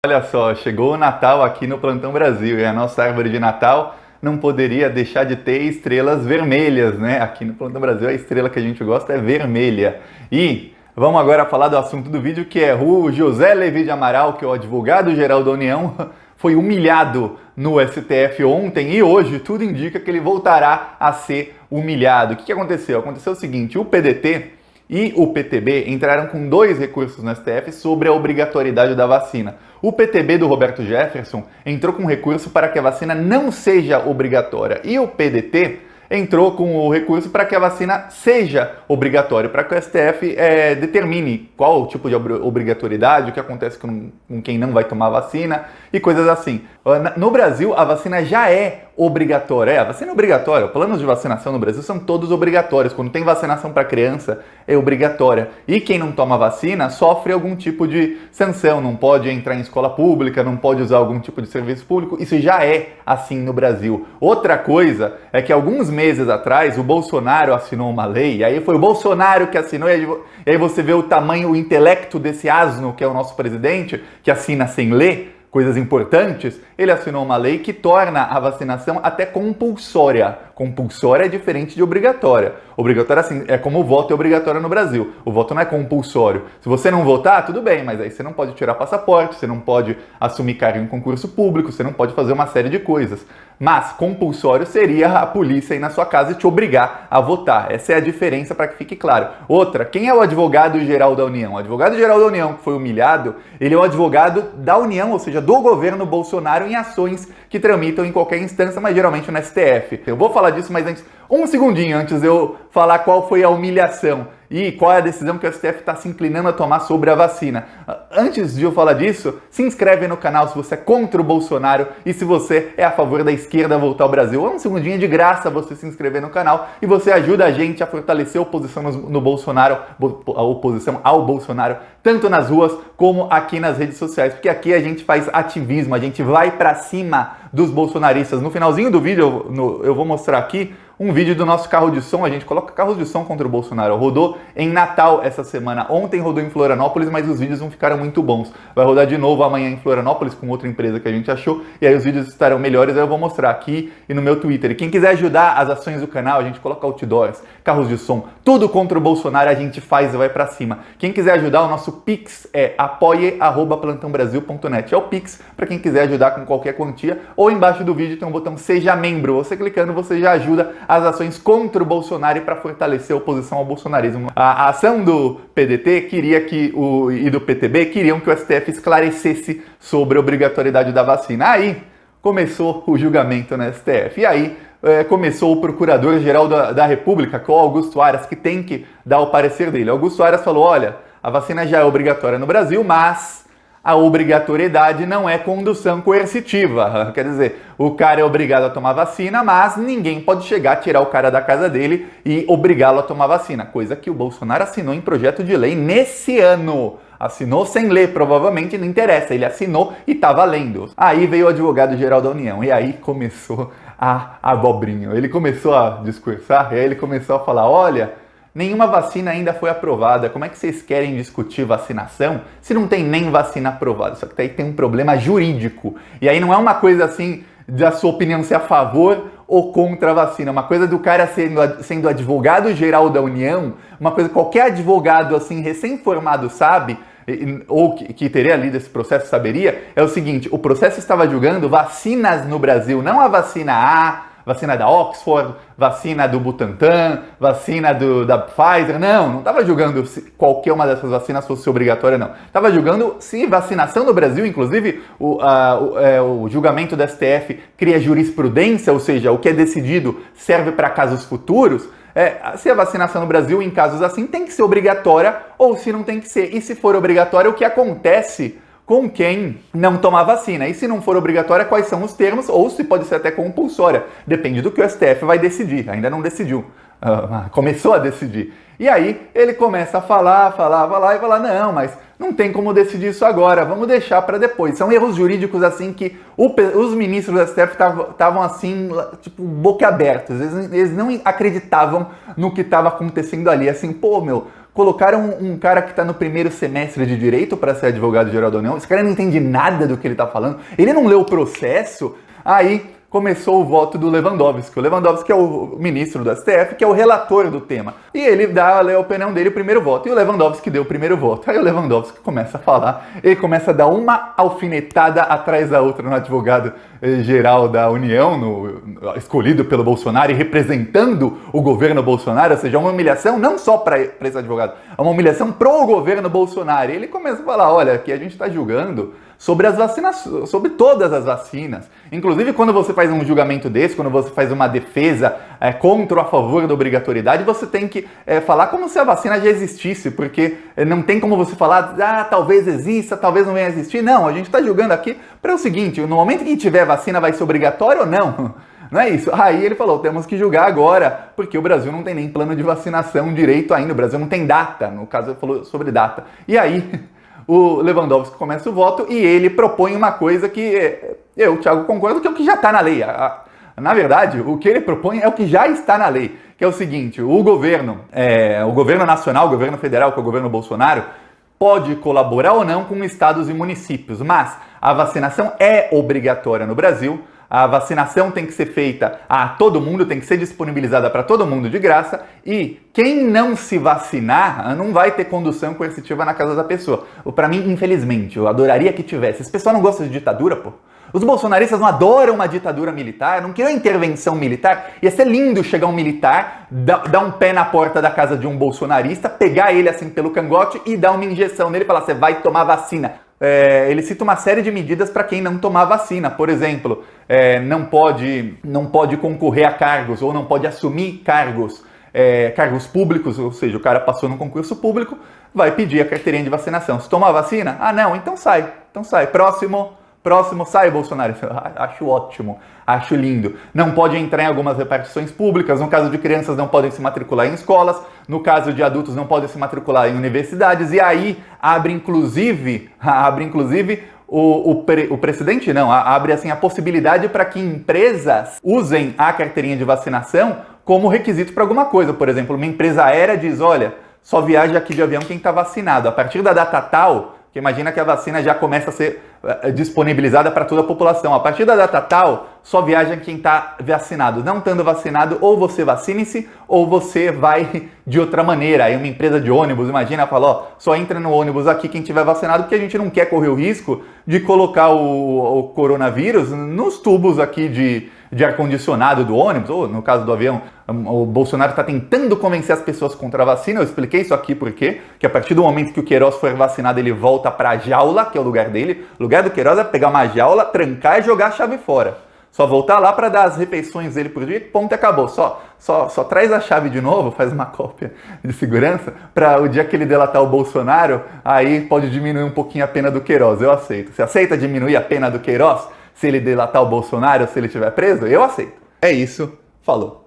Olha só, chegou o Natal aqui no Plantão Brasil e a nossa árvore de Natal não poderia deixar de ter estrelas vermelhas, né? Aqui no Plantão Brasil a estrela que a gente gosta é vermelha. E vamos agora falar do assunto do vídeo, que é o José Levi de Amaral, que é o advogado-geral da União, foi humilhado no STF ontem e hoje tudo indica que ele voltará a ser humilhado. O que aconteceu? Aconteceu o seguinte, o PDT e o PTB entraram com 2 recursos no STF sobre a obrigatoriedade da vacina. O PTB do Roberto Jefferson entrou com um recurso para que a vacina não seja obrigatória e o PDT entrou com o recurso para que a vacina seja obrigatória, para que o STF determine qual o tipo de obrigatoriedade, o que acontece com quem não vai tomar vacina e coisas assim. No Brasil, a vacina já é obrigatória. A vacina é obrigatória. Os planos de vacinação no Brasil são todos obrigatórios. Quando tem vacinação para criança, é obrigatória. E quem não toma vacina sofre algum tipo de sanção. Não pode entrar em escola pública, não pode usar algum tipo de serviço público. Isso já é assim no Brasil. Outra coisa é que alguns meses atrás o Bolsonaro assinou uma lei, e aí foi o Bolsonaro que assinou, e aí você vê o tamanho, o intelecto desse asno que é o nosso presidente, que assina sem ler coisas importantes. Ele assinou uma lei que torna a vacinação até compulsória. Compulsória é diferente de obrigatória. Obrigatória, assim, é como o voto é obrigatório no Brasil. O voto não é compulsório. Se você não votar, tudo bem, mas aí você não pode tirar passaporte, você não pode assumir cargo em concurso público, você não pode fazer uma série de coisas. Mas compulsório seria a polícia ir na sua casa e te obrigar a votar. Essa é a diferença, para que fique claro. Outra, quem é o advogado-geral da União? O advogado-geral da União que foi humilhado, ele é o advogado da União, ou seja, do governo Bolsonaro em ações que tramitam em qualquer instância, mas geralmente no STF. Eu vou falar disso, mas antes, um segundinho antes de eu falar qual foi a humilhação e qual é a decisão que o STF está se inclinando a tomar sobre a vacina. Antes de eu falar disso, se inscreve no canal se você é contra o Bolsonaro e se você é a favor da esquerda voltar ao Brasil. É um segundinho de graça você se inscrever no canal e você ajuda a gente a fortalecer a oposição no Bolsonaro, a oposição ao Bolsonaro, tanto nas ruas como aqui nas redes sociais, porque aqui a gente faz ativismo, a gente vai pra cima dos bolsonaristas. No finalzinho do vídeo eu vou mostrar aqui um vídeo do nosso carro de som. A gente coloca carros de som contra o Bolsonaro. Rodou em Natal essa semana. Ontem rodou em Florianópolis, mas os vídeos não ficaram muito bons. Vai rodar de novo amanhã em Florianópolis com outra empresa que a gente achou. E aí os vídeos estarão melhores. Aí eu vou mostrar aqui e no meu Twitter. E quem quiser ajudar as ações do canal, a gente coloca outdoors, carros de som, tudo contra o Bolsonaro a gente faz e vai pra cima. Quem quiser ajudar, o nosso Pix é apoie@plantãobrasil.net. É o Pix para quem quiser ajudar com qualquer quantia. Ou embaixo do vídeo tem um botão Seja Membro. Você clicando, você já ajuda as ações contra o Bolsonaro e para fortalecer a oposição ao bolsonarismo. A ação do PDT queria e do PTB queriam que o STF esclarecesse sobre a obrigatoriedade da vacina. Aí começou o julgamento no STF. E aí começou o Procurador-Geral da República, que é o Augusto Aras, que tem que dar o parecer dele. Augusto Aras falou, olha, a vacina já é obrigatória no Brasil, mas a obrigatoriedade não é condução coercitiva. Quer dizer, o cara é obrigado a tomar vacina, mas ninguém pode chegar, tirar o cara da casa dele e obrigá-lo a tomar vacina. Coisa que o Bolsonaro assinou em projeto de lei nesse ano. Assinou sem ler, provavelmente, não interessa. Ele assinou e tá valendo. Aí veio o advogado-geral da União e aí começou a abobrinho. Ele começou a discursar e aí ele começou a falar, olha, nenhuma vacina ainda foi aprovada. Como é que vocês querem discutir vacinação se não tem nem vacina aprovada? Só que aí tem um problema jurídico. E aí não é uma coisa assim da sua opinião ser a favor ou contra a vacina. Uma coisa do cara sendo advogado-geral da União, uma coisa que qualquer advogado assim recém-formado sabe, ou que teria lido esse processo saberia, é o seguinte, o processo estava julgando vacinas no Brasil, não a vacina A, vacina da Oxford, vacina do Butantan, vacina da Pfizer. Não estava julgando se qualquer uma dessas vacinas fosse obrigatória, não. Estava julgando se vacinação no Brasil, inclusive o julgamento da STF cria jurisprudência, ou seja, o que é decidido serve para casos futuros. Se a vacinação no Brasil, em casos assim, tem que ser obrigatória ou se não tem que ser. E se for obrigatória, o que acontece com quem não tomar vacina? E se não for obrigatória, quais são os termos? Ou se pode ser até compulsória. Depende do que o STF vai decidir. Ainda não decidiu. Começou a decidir. E aí ele começa a falar, não, mas não tem como decidir isso agora, vamos deixar para depois. São erros jurídicos assim que os ministros do STF estavam assim, tipo, boquiabertos. Eles não acreditavam no que estava acontecendo ali. Assim, pô, meu, colocaram um cara que está no primeiro semestre de Direito para ser advogado-geral da União, esse cara não entende nada do que ele está falando, ele não leu o processo, aí começou o voto do Lewandowski. O Lewandowski é o ministro do STF, que é o relator do tema. E ele dá a opinião dele o primeiro voto. E o Lewandowski deu o primeiro voto. Aí o Lewandowski começa a falar, ele começa a dar uma alfinetada atrás da outra no advogado-geral da União, escolhido pelo Bolsonaro e representando o governo Bolsonaro, ou seja, uma humilhação não só para esse advogado, é uma humilhação pro governo Bolsonaro. E ele começa a falar, olha, aqui a gente está julgando sobre as vacinas, sobre todas as vacinas. Inclusive, quando você faz um julgamento desse, quando você faz uma defesa contra ou a favor da obrigatoriedade, você tem que falar como se a vacina já existisse, porque não tem como você falar, talvez exista, talvez não venha a existir. Não, a gente está julgando aqui para o seguinte, no momento que tiver vacina, vai ser obrigatório ou não? Não é isso. Aí ele falou, temos que julgar agora, porque o Brasil não tem nem plano de vacinação direito ainda, o Brasil não tem data, no caso ele falou sobre data. E aí o Lewandowski começa o voto e ele propõe uma coisa que eu, Thiago, concordo que é o que já está na lei. Na verdade, o que ele propõe é o que já está na lei, que é o seguinte, o governo nacional, o governo federal, que é o governo Bolsonaro, pode colaborar ou não com estados e municípios, mas a vacinação é obrigatória no Brasil. A vacinação tem que ser feita a todo mundo, tem que ser disponibilizada para todo mundo de graça e quem não se vacinar não vai ter condução coercitiva na casa da pessoa. Para mim, infelizmente, eu adoraria que tivesse. Esse pessoal não gosta de ditadura, pô. Os bolsonaristas não adoram uma ditadura militar, não querem intervenção militar. Ia ser lindo chegar um militar, dar um pé na porta da casa de um bolsonarista, pegar ele assim pelo cangote e dar uma injeção nele e falar, você vai tomar vacina. Ele cita uma série de medidas para quem não tomar vacina. Por exemplo, não pode concorrer a cargos ou não pode assumir cargos públicos, ou seja, o cara passou num concurso público, vai pedir a carteirinha de vacinação. Se tomar vacina? Ah, não, então sai. Próximo, sai, Bolsonaro. Acho ótimo, acho lindo. Não pode entrar em algumas repartições públicas. No caso de crianças, não podem se matricular em escolas. No caso de adultos, não podem se matricular em universidades. E aí, abre inclusive o presidente não, abre assim a possibilidade para que empresas usem a carteirinha de vacinação como requisito para alguma coisa. Por exemplo, uma empresa aérea diz, olha, só viaja aqui de avião quem está vacinado. A partir da data tal, que imagina que a vacina já começa a ser disponibilizada para toda a população. A partir da data tal, só viaja quem está vacinado. Não estando vacinado, ou você vacine-se, ou você vai de outra maneira. Aí uma empresa de ônibus, imagina, fala, ó, só entra no ônibus aqui quem tiver vacinado, porque a gente não quer correr o risco de colocar o coronavírus nos tubos aqui de ar-condicionado do ônibus, ou no caso do avião, o Bolsonaro está tentando convencer as pessoas contra a vacina. Eu expliquei isso aqui porque a partir do momento que o Queiroz for vacinado, ele volta para a jaula, que é o lugar dele. O lugar do Queiroz é pegar uma jaula, trancar e jogar a chave fora. Só voltar lá para dar as refeições dele por dia, ponto e acabou. Só traz a chave de novo, faz uma cópia de segurança, para o dia que ele delatar o Bolsonaro, aí pode diminuir um pouquinho a pena do Queiroz. Eu aceito. Você aceita diminuir a pena do Queiroz se ele delatar o Bolsonaro, se ele estiver preso? Eu aceito. É isso. Falou.